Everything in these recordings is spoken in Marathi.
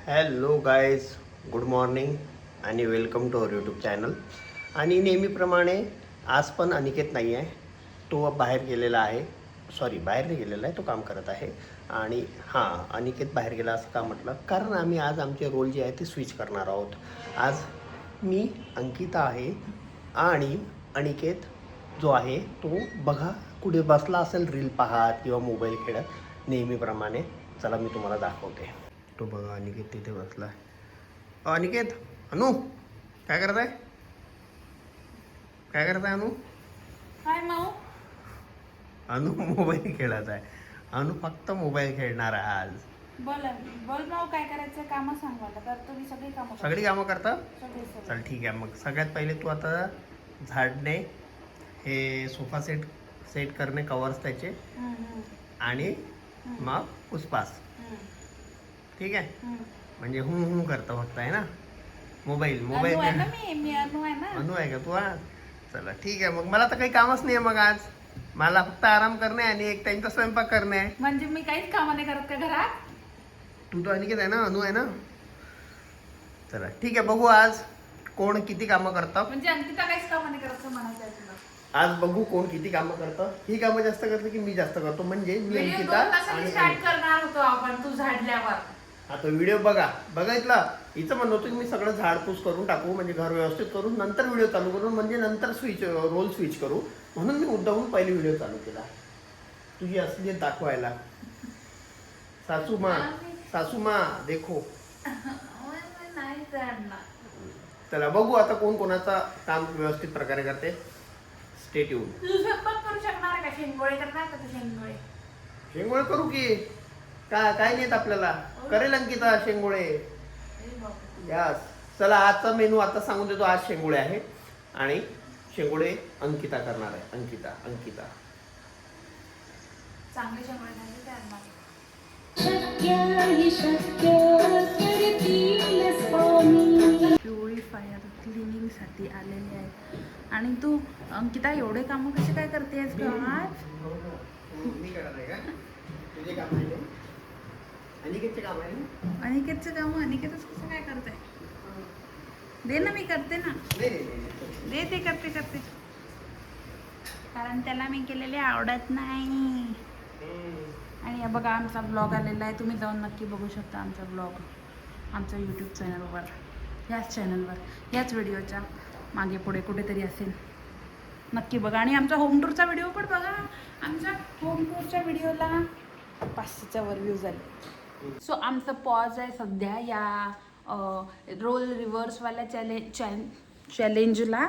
हॅलो गाईज, गुड मॉर्निंग आणि welcome to our YouTube channel. आणि नेहमीप्रमाणे आज पण अनिकेत नाही आहे, तो बाहेर गेलेला आहे. बाहेर नाही गेलेला आहे, तो काम करत आहे. आणि हां, अनिकेत बाहेर गेला असं का म्हटलं, कारण आम्ही आज आमचे रोल जे आहे ते स्विच करणार आहोत. आज मी अंकिता आहे आणि अनिकेत जो आहे तो बघा कुठे बसला असेल, रील पाहत किंवा मोबाईल खेळत नेहमीप्रमाणे. चला मी तुम्हाला दाखवते. तो बघा अनिकेत तिथे बसला आहे. अनिकेत, अनु काय करत आहे? काय करत आहे अनु? काय माऊ? अनु मोबाईल खेळत आहे. अनु फक्त मोबाईल खेळणार आहे आज. बोल बोल माऊ, काय करायचं? कामं सांग मला. करतो मी सगळी कामं. सगळी कामं करता? सगळी सगळी. चल ठीक आहे. मग सगळ्यात पहिले तू आता झाडणे हे सोफा सेट करणे, कवर्स त्याचे, आणि मग पुसपास. ठीक आहे, म्हणजे हूं करतो फक्त आहे ना. मोबाईल अनु आहे ना, मी अनु आहे ना. अनु आहे का तू? आज चला ठीक आहे. मग मला तर काही कामच नाही आहे. मग आज मला फक्त आराम करणे आणि एक टाइमचा स्वयंपाक करणे आहे. म्हणजे मी काहीच कामं नाही करत का घरात? तू तर अनिकेत आहे ना, अनु आहे ना. चला ठीक आहे, बघू आज कोण किती कामं करतं. म्हणजे अंकिता काहीच कामं नाही करत म्हणायचं आहे तुला? आज बघू कोण किती कामं करतं. ही कामं जास्त करते की मी जास्त करतो. म्हणजे मी व्हिडिओ अंकिता 2 तासांनी स्टार्ट करणार होतो आपण, तू झाडल्यावर. आता व्हिडिओ बघितला. हिचं म्हणणं होतं की मी सगळं झाडपूस करून टाकू, म्हणजे घर व्यवस्थित करून नंतर व्हिडिओ चालू करू, म्हणजे नंतर रोल स्विच करू. म्हणून मी मुद्दाहून पहिले व्हिडिओ चालू केला, तुझी असलीयत दाखवायला. सासूमा देखो. नाही झाडणार. चला बघू आता कोण कोणाचा काम व्यवस्थित प्रकारे करते. Stay tune. तू स्वयंपाक करू शकणार आहे का? शेंगोळे करणार का तू? शेंगोळे करू की काय नाही येत आपल्याला. करेल अंकिता शेंगोळे. यस. चला आजचा मेनू आता सांगून देतो. आज शेंगोळे आहे आणि शेंगोळे अंकिता करणार आहे. अंकिता चांगले शेंगोळे झाले ते आणणार. प्युरिफायर क्लिनिंगसाठी आलेले आहे. आणि तू अंकिता एवढे कामं कसे काय करतेस ग आज? मी करत आहे का? तुझे काम आहे? अनिकेतचे काम आहे ना? अनिकेतचं काम अनिकेतच कसं काय करते? दे ना, मी करते ना. दे, ते करते. कारण त्याला मी केलेले आवडत नाही. आणि बघा आमचा ब्लॉग आलेला आहे. तुम्ही जाऊन नक्की बघू शकता आमचा ब्लॉग आमच्या यूट्यूब चॅनलवर, याच चॅनलवर, याच व्हिडिओच्या मागे पुढे कुठेतरी असेल. नक्की बघा. आणि आमचा होम टूरचा व्हिडिओ पण बघा. आमच्या होम टूरच्या व्हिडिओला 500च्या वर व्ह्यूज आले. सो आमचं पॉज आहे सध्या या रोल रिव्हर्सवाल्या चॅलेंजला,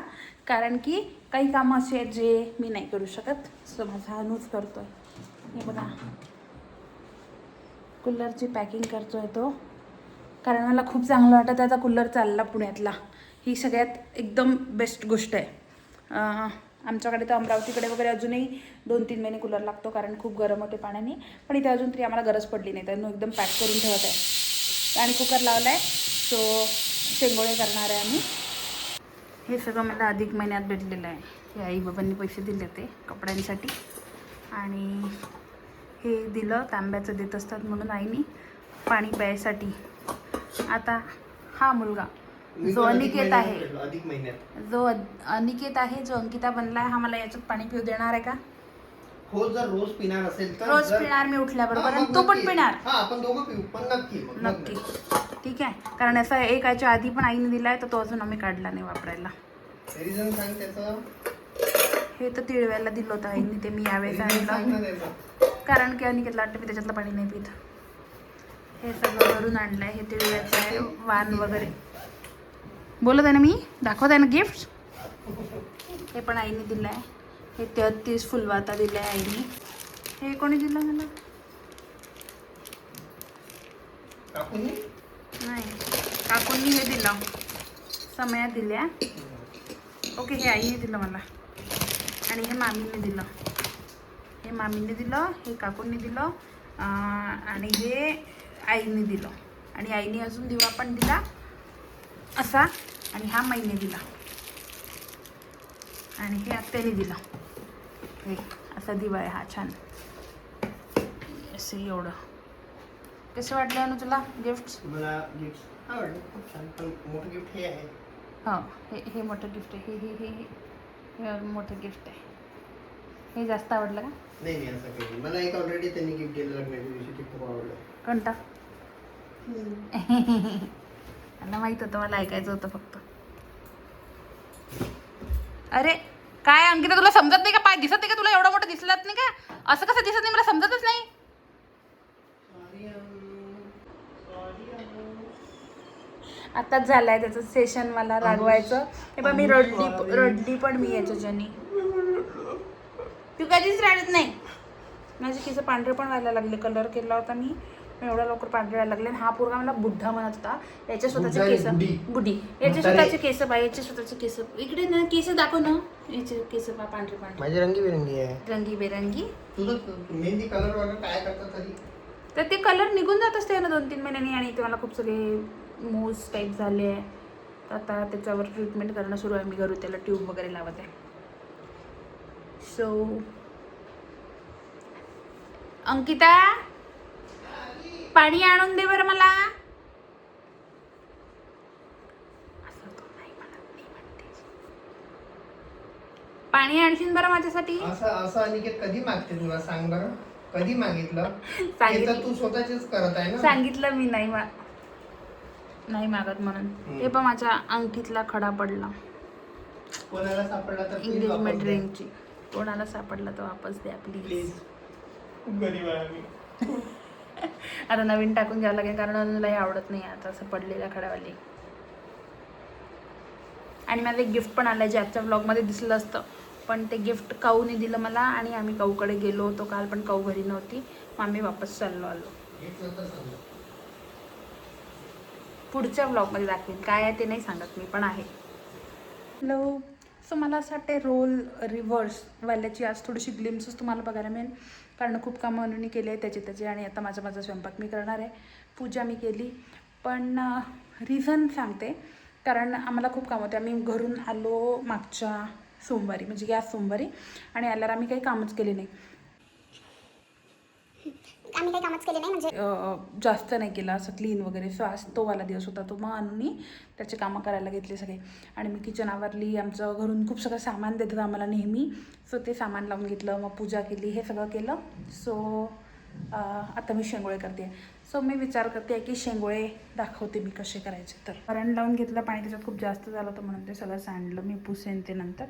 कारण की काही कामं असे आहेत जे मी नाही करू शकत. सो माझा अनुच करतोय. हे बघा, कूलरची पॅकिंग करतोय तो, कारण मला खूप चांगलं वाटतं आता कूलर चालला पुण्यातला. ही सगळ्यात एकदम बेस्ट गोष्ट आहे. आमच्याकडे तर अमरावतीकडे वगैरे अजूनही 2-3 महिने कूलर लागतो, कारण खूप गरम होते पाण्याने. पण इथे अजून तरी आम्हाला गरज पडली नाही, त्यानं एकदम पॅक करून ठेवत आहे. आणि कुकर लावला आहे. सो शेंगोळे करणार आहे आम्ही. हे सगळं मला अधिक महिन्यात भेटलेलं आहे. हे आई बाबांनी पैसे दिले ते कपड्यांसाठी, आणि हे दिलं तांब्याचं देत असतात म्हणून आईनी पाणी प्यायसाठी. आता हा मुलगा जो अनिकेत आहे, जो अंकिता बनला आहे, हा मला याच्यात पाणी पिऊ देणार आहे का? हो, जर रोज पिणार असेल तर रोज पिणार मी उठल्याबरोबर, आणि तो पण पिणार. आपण दोघं पिऊ, पण नक्की. ठीक आहे, कारण असं एक याच्या आधी पण आईने दिलाय, तर तो अजून आम्ही काढला नाही वापरायला. रिझन सांग त्याचं. हे तर तिळव्याला दिलं होतं आईने, ते मी यावेळेस आणलं कारण की अनिकेतला वाटतं मी त्याच्यातलं पाणी नाही पित. हे सगळं भरून आणलं आहे. हे तिळव्याचं आहे, वाण वगैरे बोलत आहे ना मी, दाखवत आहे ना गिफ्ट. हे पण आईने दिलं आहे. हे 33 फुलवाता दिलं आहे आईने. हे कोणी दिलं मला? नाही, काकूंनी हे दिलं, समया दिल्या. ओके, हे आईने दिलं मला, आणि हे मामीने दिलं. हे काकूंनी दिलं, आणि हे आईने दिलं. आणि आईने अजून दिवा पण दिला असा, आणि हा माईने दिला, आणि हे आत्याने दिलं. हे असा दिवा आहे हा, छान असं एवढं. कसे वाटले अनु तुला गिफ्ट? मला गिफ्ट आवडलं, खूप छान. पण मोठं गिफ्ट हे आहे. हां, हे मोठं गिफ्ट आहे. हे मोठं गिफ्ट आहे. हे जास्त आवडलं का? नाही नाही, असं काही नाही. मला एक ऑलरेडी त्यांनी गिफ्ट दिलं लग्नाच्या दिवशी, ते खूप आवडलं. कोणता? मला माहित होतं, मला ऐकायचं होतं फक्त. अरे काय अंकिता, तुला समजत नाही का? पाय दिसत नाही का तुला? एवढं मोठं दिसलत नाही का? असं कसं दिसत नाही? मला समजतच नाही. आताच झालंय त्याचं सेशन मला रागवायचं. हे पण मी रडली पण मी याच्याच्यानी. तू कधीच रडत नाही. माझे केस पांढरे पण व्हायला लागले. कलर केला होता मी, एवढा लवकर पांढरे व्हायला लागले. हा पोरगा मला बुड्ढा म्हणत होता. याचे स्वतःचे केस बुडी, याचे स्वतःचे केस बाई, याचे स्वतःचे केस. इकडे ना केस दाखव ना, याचे केस पा पांढरे पांढरे. माझे रंगीबेरंगी आहे. रंगीबेरंगी. तुझं मेहंदी कलर वगैरे काय करतात तरी? तर ते कलर निघून जात असते ना 2-3 महिन्यांनी. आणि ते मला खूप सगळे मूस टाईप झाले आहे. तर आता त्याच्यावर ट्रीटमेंट करणं सुरू आहे. मी घरी त्याला ट्यूब वगैरे लावत आहे. सो अंकिता, पाणी आणून दे बरं मला. पाणी आणशील बरं माझ्यासाठी? असं अनिकेत कधी मागते तुला, सांग बरं? कधी मागितलं? सांगितलं. हे तर तू स्वतःचेच करत आहे ना. सांगितलं मी नाही मागत म्हणून. ते पण माझ्या अंगठीतला खडा पडला. कोणाला सापडला तर एंगेजमेंट रिंगची. कोणाला सापडला तर वापस द्या प्लीज. खूप गरीब आहे आम्ही. आता नवीन टाकून घ्यावं लागेल, कारण अनुलाही आवडत नाही आता असं पडलेल्या खडावाली. आणि मला एक गिफ्ट पण आलं जे आजच्या व्लॉगमध्ये दिसलं असतं, पण ते गिफ्ट काऊने दिलं मला. आणि आम्ही काऊकडे गेलो होतो काल, पण काऊ घरी नव्हती. मग आम्ही वापस आलो. पुढच्या व्लॉगमध्ये दाखवेन काय आहे ते नाही सांगत मी, पण आहे. हॅलो. सो मला असं वाटते रोल रिव्हर्स वाल्याची आज थोडीशी ग्लिम्सच तुम्हाला बघायला मिळेल, कारण खूप कामं अनुनी केले आहे त्याचे. आणि आता माझा स्वयंपाक मी करणार आहे. पूजा मी केली, पण रिझन सांगते. कारण आम्हाला खूप काम होते. आम्ही घरून आलो मागच्या सोमवारी, म्हणजे या सोमवारी, आणि आल्यावर आम्ही काही कामच केले नाही. म्हणजे जास्त नाही केलं असं क्लीन वगैरे. सो आज तो वाला दिवस होता. तो मग अनुनी त्याचे कामं करायला घेतले सगळे. आणि मी किचन आवरली. आमचं घरून खूप सगळं सामान देतात आम्हाला नेहमी. सो ते सामान लावून घेतलं, मग पूजा केली, हे सगळं केलं. सो आता मी शेंगोळे करते. सो मी विचार करते की शेंगोळे दाखवते मी कसे करायचे. तर वरण लावून घेतलं, पाणी त्याच्यात खूप जास्त झालं होतं म्हणून ते सगळं सांडलं मी. पुसेन ते नंतर.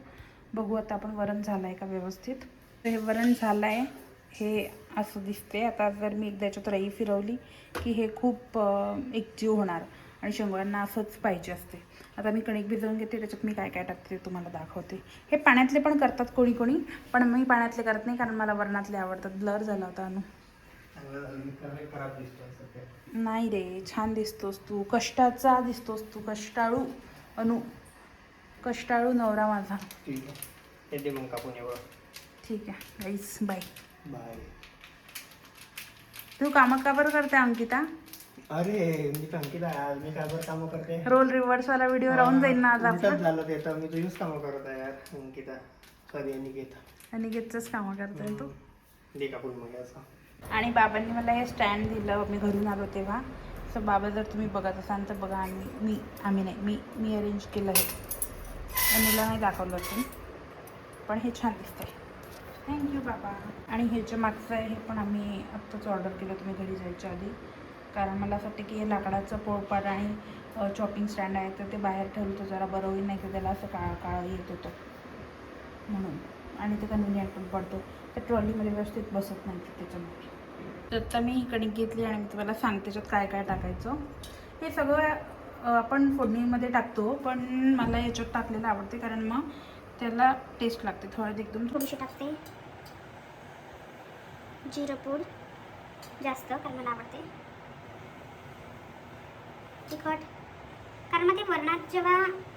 बघू आता आपण वरण झालं आहे का व्यवस्थित. तर हे वरण झालं आहे, हे असं दिसते. आता जर मी एकदा याच्यात रई फिरवली की हे खूप एकजीव होणार. आणि शेंगोळ्यांना असंच पाहिजे असते. आता मी कणिक भिजवून घेते, त्याच्यात मी काय काय टाकते ते तुम्हाला दाखवते. हे पाण्यातले पण करतात कोणी, पण मी पाण्यातले करत नाही, कारण मला वरणातले आवडतात. ब्लर झाला होता अनु. नाही रे, छान दिसतोस तू. कष्टाचा दिसतोस तू, कष्टाळू अनु. कष्टाळू नवरा माझा. ठीक आहे, येते मग कापून ये. ठीक आहे गाईस, बाय. तू कामं का बरं करते अंकिता? अरे मी अंकिता, आज मी काय बरं कामं करते? रोल रिव्हर्स वाला व्हिडिओ राहून जाईल ना आज आपला. झालं ते तर मी तुझीच कामं करत आहे यार अंकिता. सॉरी अनिकेता. अनिकेतच कामं करतोय तू. दे कापून मग असं. आणि बाबांनी मला हे स्टँड दिलं मी घरून आलो तेव्हा. सो बाबा जर तुम्ही बघत असाल तर बघा. मी अरेंज केलं हे. अनुला नाही दाखवलं होतं, पण हे छान दिसतंय. थँक्यू बाबा. आणि ह्याच्या मागचं आहे, हे पण आम्ही आत्ताच ऑर्डर केलं तुम्ही घरी जायच्या आधी. कारण मला असं वाटतं की हे लाकडाचं पोळपाट आणि चॉपिंग स्टँड आहे, तर ते बाहेर ठेवलं तर जरा बरं होईल. नाही तर त्याला असं काळं येत होतं म्हणून. आणि ते कन्व्हिनियंट पण पडतो. त्या ट्रॉलीमध्ये व्यवस्थित बसत नाही त्याच्यामुळे. तर आता मी ही कणिक घेतली आणि मी तुम्हाला सांगते त्याच्यात काय काय टाकायचं. हे सगळं आपण फोडणीमध्ये टाकतो, पण मला याच्यात टाकलेलं आवडते, कारण मग त्याला टेस्ट लागते. एकदम थोडीशी टाकते जिरं पूड जास्त, कारण मला आवडते. तिखट, कारण मग ते वरणात जेव्हा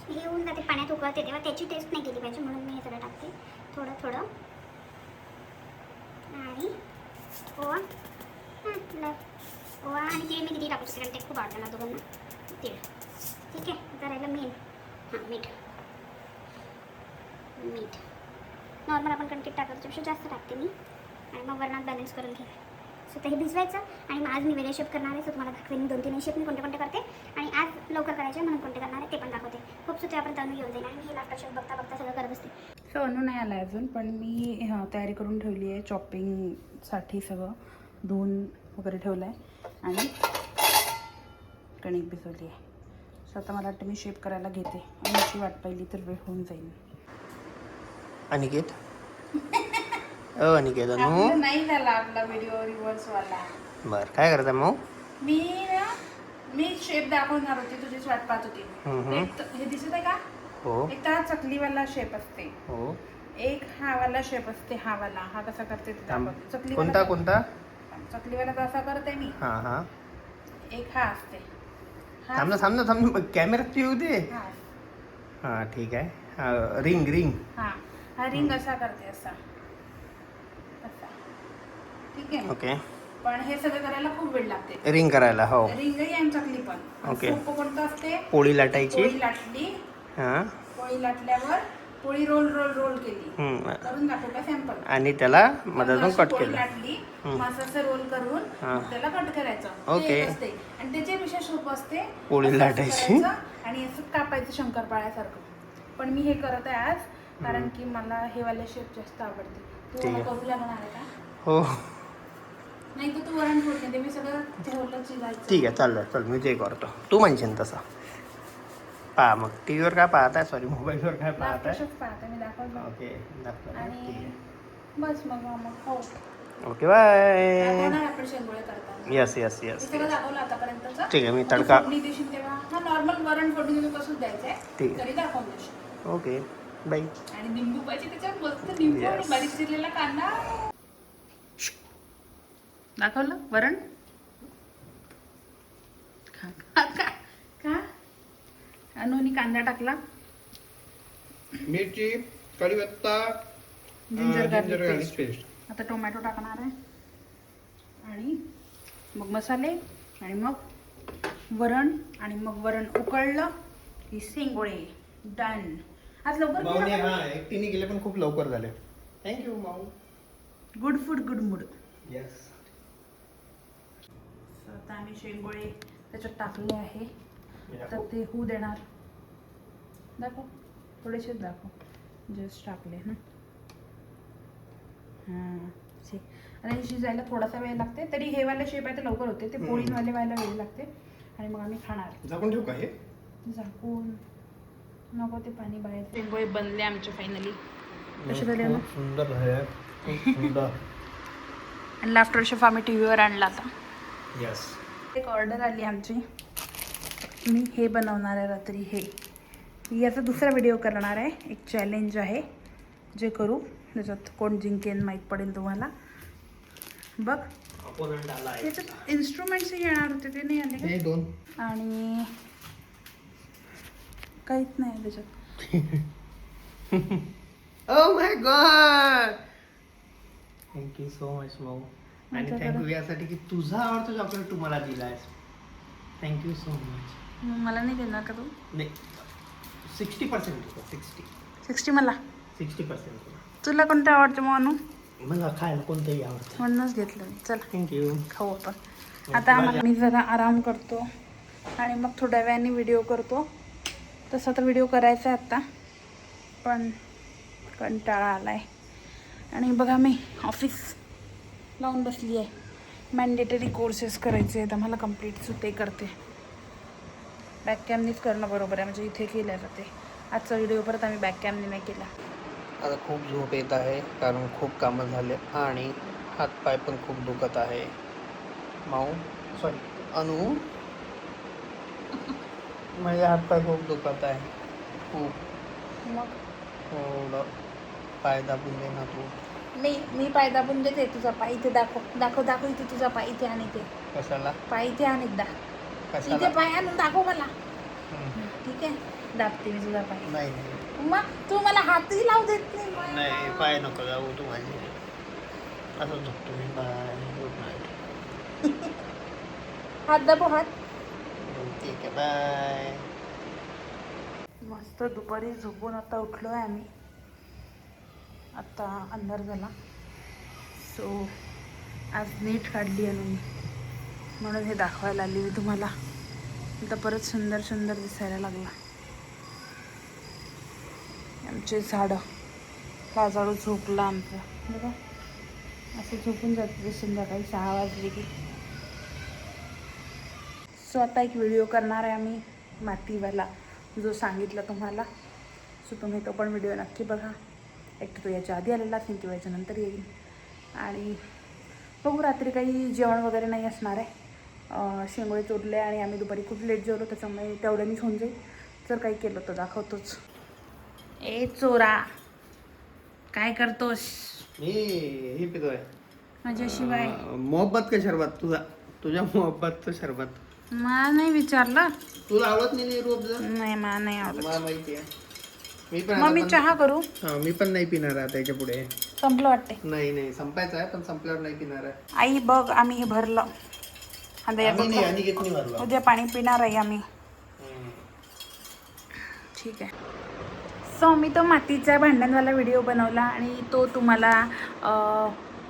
हे होऊन जाते, पाण्यात उकळते, तेव्हा त्याची टेस्ट नाही गेली पाहिजे, म्हणून मी हे सगळं टाकते थोडं. आणि ओवा, ओवा आणि तीळ मी किती टाकू शकते, कारण ते खूप आवडतं ना दोघांना तीळ. ठीक आहे. आता राहिलं मेन, मीठ. नॉर्मल आपण कणकीत टाकतो त्यापेक्षा जास्त टाकते मी, आणि मग वरणात बॅलन्स करून घे. सो ते हे भिजवायचं आणि मग आज मी वेगळे शेप करणार आहे. सो तुम्हाला दाखवेन मी 2-3 शेप मी कोणते कोणते करते आणि आज लवकर करायचे म्हणून कोणते करणार आहे ते पण दाखवते. खूप सुद्धा आपण तळून घेऊन जाईल आणि मी हे लाफ्टर शेफ बघता बघता सगळं करत असते. सो अनु नाही आला अजून, पण मी तयारी करून ठेवली आहे चॉपिंगसाठी. सगळं धुवून वगैरे ठेवलं आहे आणि कणिक भिजवली आहे. सो आता मला वाटतं मी शेप करायला घेते आणि याची वाट पाहिली तर वेळ होऊन जाईल. अनिकेत अनिकेत अनु आपला नाही झाला आपला व्हिडिओ रिव्हर्सवाला. बर काय करता मग? मी शेप दाखवणार होती, तुझीच वाट पाहत होती. हे दिसत आहे का? हो एक तर हा चकलीवाला शेप असते, हो. एक हा वाला शेप असते. हा वाला हा कसा करते ते दाखवते. कोणता कोणता? चकलीवाला कसा करते मी. हा हा. एक हा असते. थांब कॅमेरात येऊ दे. हा हा ठीक आहे. Ring ring. हा रिंग असा करते असा. ठीक आहे. ओके. पण हे सगळं करायला खूप वेळ लागते. रिंग करायला हो. रिंगही आणि चकली पण. ओके. सोपं कोणतं असते? पोळी लाटायची. पोळी लाटली. हा. पोळी लाटल्यावर पोळी रोल रोल रोल केली. करून दाखवू का सॅम्पल? आणि त्याला मधातून कट पोळी केलं. लाटली मग असं रोल करून मग त्याला कट करायचं. ओके. ते एक असते आणि त्याच्यापेक्षा सोपं असते पोळी असं लाटायची. करायचं आणि असं कापायचं शंकरपाळ्यासारखं. पण मी हे करत आहे आज कारण की मला हे वाले शेप जास्त आवडते. तू ठीक मला आहे. करू लागणार आहे का? हो नाही तर तू वरण फोडते ते मी सगळं ठेवलं चिरायचं. ठीक आहे चाललं. चल मी ते करतो, तू म्हणशील तसं. पहा मग टी व्हीवर काय पाहताय, सॉरी मोबाईलवर काय पाहताय? शेप पाहते मी दाखवलं. ओके दाखवलं. आणि ठीक आहे. बस मग हो ओके बाय. दाखवणार आपण शेंगोळे करताना. Yes yes yes. हे सगळं दाखवलं आतापर्यंतचं. ठीक आहे मी तू तडका. फोडणी देशील तेव्हा हा नॉर्मल वरण फोडणी तुम्ही कसं द्यायचंय ठीक आहे. तरी दाखवून देशील. Okay bye. आणि निंबू पाहिजे त्याच्यात मस्त निंबू आणि Yes. बारीक चिरलेला कांदा. दाखवलं वरण का अनुनी कांदा टाकला. मिरची, कढीपत्ता, जिंजर गार्लिक गार्लिक पेस्ट. आता टोमॅटो टाकणार आहे आणि मग मसाले आणि मग वरण आणि मग वरण उकळलं की शेंगोळे डन. आज लवकर माऊने केलं हा एकटीने गेले पण खूप लवकर झाले. थँक्यू माऊ. Good food good mood. Yes. आता आम्ही शेंगोळे त्याच्यात टाकले आहे. तर ते होऊ देणार. दाखव थोडेसेच दाखव. जस्ट टाकले ना. हां आणि हे शिजायला थोडासा वेळ लागते. तरी हे वाले शेप आहे ते लवकर होते. ते पोळीवाले व्हायला वेळ लागते आणि मग आम्ही खाणार. झाकून ठेवू का हे? झाकून नको ते पाणी बाहेर. शेंगोळे बनले आमचे फायनली. कसे झाले ना? सुंदर झाले. खूप सुंदर. आणि लाफ्टर शेफ आम्ही टी व्हीवर आणला आता. यस. एक ऑर्डर आली आमची. मी हे बनवणार आहे रात्री. हे याचा दुसरा व्हिडिओ करणार आहे. एक चॅलेंज आहे जे करू. त्याच्यात कोण जिंकेन माहीत पडेल तुम्हाला. बघ अपोनंट आला आहे. त्याच्यात इन्स्ट्रुमेंट्सही येणार होते ते नाही आले हे दोन. का? आणि काहीच नाही त्याच्यात. Oh my god. Thank you so much माऊ. आणि थँक्यू यासाठी की तुझा आवडतं चॉकलेट तू मला दिलायस. Thank you so much. मला नाही देणार का तू? नाही 60%. 60 मला. 60%. तुला कोणतं आवडतं मग अनु? मला खायला कोणतंही आवडतं. म्हणूनच घेतलं मी. चला थँक्यू. खाऊ आपण. आता मी जरा आराम करतो आणि मग थोड्या वेळाने व्हिडिओ करतो. तसा तर व्हिडिओ करायचा आहे आत्ता पण कंटाळा आला आहे. आणि बघा मी ऑफिस लावून बसली आहे. मॅन्डेटरी कोर्सेस करायचे आहेत आम्हाला कम्प्लीट. सो ते करते. बॅक कॅमनीच करणं बरोबर आहे म्हणजे इथे केल्या जाते. आजचा व्हिडिओ परत आम्ही बॅक कॅमनी नाही केला. आता खूप झोप येत आहे कारण खूप कामं झाले आणि हातपाय पण खूप दुखत आहे. माऊ सॉरी अनु माझे हातपाय खूप दुखत आहे. खूप. मग थोडं पाय दाबून दे ना तू. मी पाय दाबून देते. तुझा पाय इथे दाखव इथे तुझा पाय इथे आणि इथे. कशाला? पाय इथे आण एकदा. कशाला? इथे पाय आणून दाखव मला. ठीक आहे दाबते मी तुझा पाय. नाही मग तू मला हातही लावू देत नाही. नाही पाय नको जाऊ तू माझे. असं झोपतो मी. Bye good night. हात दाबव हात. ठीक आहे बाय. मस्त दुपारी झोपून आता उठलो आहे आम्ही. आत्ता अंधार झाला. सो आज नीट काढली आहे मी, म्हणून हे दाखवायला आली मी तुम्हाला. आता परत सुंदर सुंदर दिसायला लागला. आमचे झाडं, हा झाडू झोपला आमचं बघा, असं झोपून जाते संध्याकाळी 6 वाजले की. सो आता एक व्हिडिओ करणार आहे आम्ही मातीवाला, जो सांगितला तुम्हाला. सो तुम्ही तो पण व्हिडिओ नक्की बघा. एक तर तो याच्या आधी आलेला असेल किंवा याच्या नंतर येईल. आणि बघू, रात्री काही जेवण वगैरे नाही असणार आहे. शेंगोळे चोरले आणि आम्ही दुपारी खूप लेट जेवलो, त्याच्यामुळे तेवढ्यानीच होऊन जाईल. जर काही केलं तर दाखवतोच. ए चोरा, काय करतोस? मी हे पितोय माझ्याशिवाय मोहब्बत का शरबत, तुझ्या मोहब्बतचं शरबत. मला नाही विचारलं. तुला आवडत नाही रूअफजा? नाही, मला नाही आवडत. मला माहिती आहे. मी पण मग मी चहा करू? मी पण नाही पिणार आहे त्याच्या पुढे. संपलं वाटते. नाही संपायचं आहे, पण संपल्यावर नाही पिणार आहे. आई बघ, आम्ही हे भरलं. आता या आम्ही नाही, बघ, अनिकेत नाही भरला. उद्या पाणी पिणार आहे आम्ही. ठीक आहे. सो मी तो मातीचा भांड्यांवाला व्हिडिओ बनवला आणि तो तुम्हाला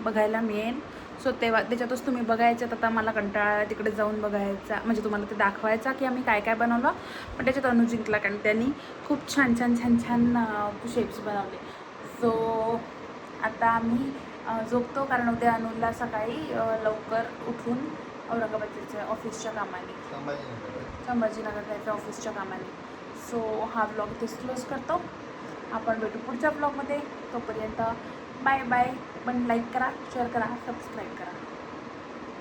बघायला मिळेल. सो तेव्हा त्याच्यातच तुम्ही बघायचं. आता मला कंटाळा तिकडे जाऊन बघायचा, म्हणजे तुम्हाला ते दाखवायचा की आम्ही काय काय बनवलं. पण त्याच्यात अनु जिंकला, कारण त्यांनी खूप छान छान छान छान शेप्स बनवले. सो आता आम्ही झोपतो, कारण उद्या अनुला सकाळी लवकर उठून औरंगाबादच्या ऑफिसच्या कामाने, संभाजीनगर जायचं ऑफिसच्या कामाने. सो हा ब्लॉग इथेच क्लोज करतो. आपण भेटू पुढच्या ब्लॉगमध्ये. तोपर्यंत बाय बाय. पण लाईक करा, शेअर करा, सबस्क्राईब करा.